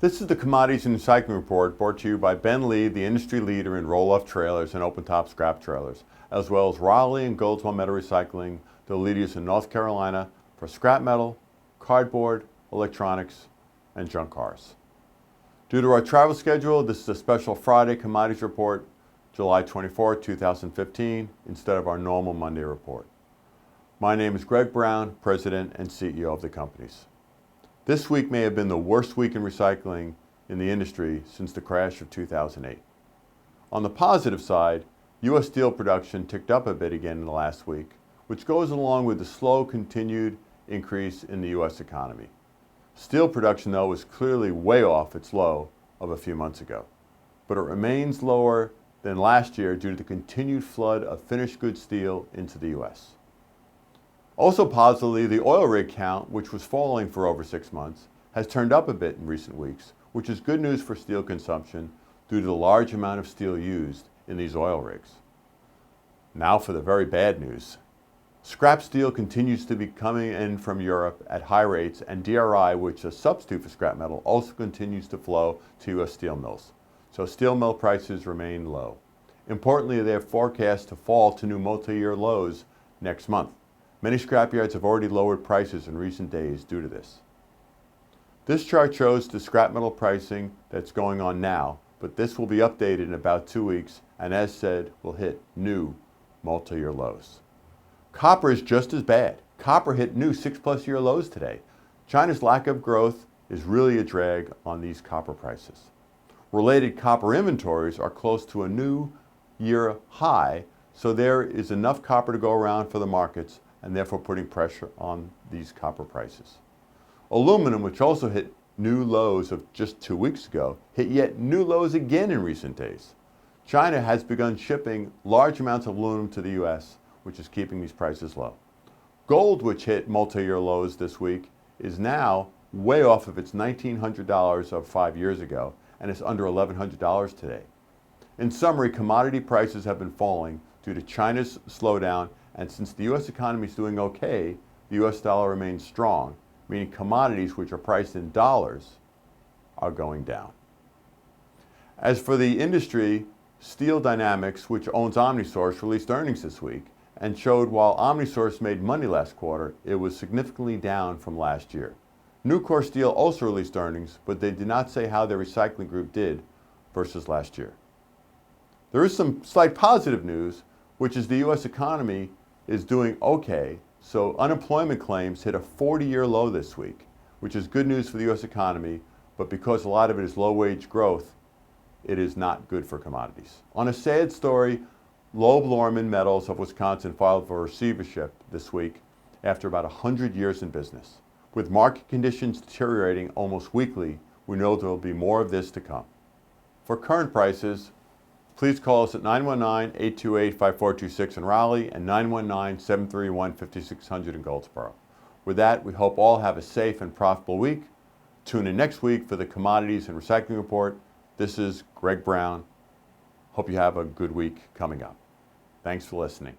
This is the Commodities and Recycling Report brought to you by Ben Lee, the industry leader in roll-off trailers and open-top scrap trailers, as well as Raleigh and Goldsmith Metal Recycling, the leaders in North Carolina for scrap metal, cardboard, electronics, and junk cars. Due to our travel schedule, this is a special Friday Commodities Report, July 24, 2015, instead of our normal Monday report. My name is Greg Brown, President and CEO of the companies. This week may have been the worst week in recycling in the industry since the crash of 2008. On the positive side, U.S. steel production ticked up a bit again in the last week, which goes along with the slow continued increase in the U.S. economy. Steel production, though, was clearly way off its low of a few months ago, but it remains lower than last year due to the continued flood of finished goods steel into the U.S. Also positively, the oil rig count, which was falling for over 6 months, has turned up a bit in recent weeks, which is good news for steel consumption due to the large amount of steel used in these oil rigs. Now for the very bad news. Scrap steel continues to be coming in from Europe at high rates, and DRI, which is a substitute for scrap metal, also continues to flow to U.S. steel mills. So steel mill prices remain low. Importantly, they are forecast to fall to new multi-year lows next month. Many scrapyards have already lowered prices in recent days due to this. This chart shows the scrap metal pricing that's going on now, but this will be updated in about 2 weeks, and as said, will hit new multi-year lows. Copper is just as bad. Copper hit new 6+ year lows today. China's lack of growth is really a drag on these copper prices. Related copper inventories are close to a new year high, so there is enough copper to go around for the markets, and therefore putting pressure on these copper prices. Aluminum, which also hit new lows of just 2 weeks ago, hit yet new lows again in recent days. China has begun shipping large amounts of aluminum to the U.S., which is keeping these prices low. Gold, which hit multi-year lows this week, is now way off of its $1,900 of 5 years ago, and it's under $1,100 today. In summary, commodity prices have been falling due to China's slowdown, and since the U.S. economy is doing okay, the U.S. dollar remains strong, meaning commodities which are priced in dollars are going down. As for the industry, Steel Dynamics, which owns OmniSource, released earnings this week and showed while OmniSource made money last quarter, it was significantly down from last year. Nucor Steel also released earnings, but they did not say how their recycling group did versus last year. There is some slight positive news, which is the U.S. economy is doing okay, so unemployment claims hit a 40-year low this week, which is good news for the U.S. economy, but because a lot of it is low-wage growth, it is not good for commodities. On a sad story, Loeb Lorman Metals of Wisconsin filed for receivership this week after about 100 years in business. With market conditions deteriorating almost weekly, we know there will be more of this to come. For current prices, please call us at 919-828-5426 in Raleigh and 919-731-5600 in Goldsboro. With that, we hope all have a safe and profitable week. Tune in next week for the Commodities and Recycling Report. This is Greg Brown. Hope you have a good week coming up. Thanks for listening.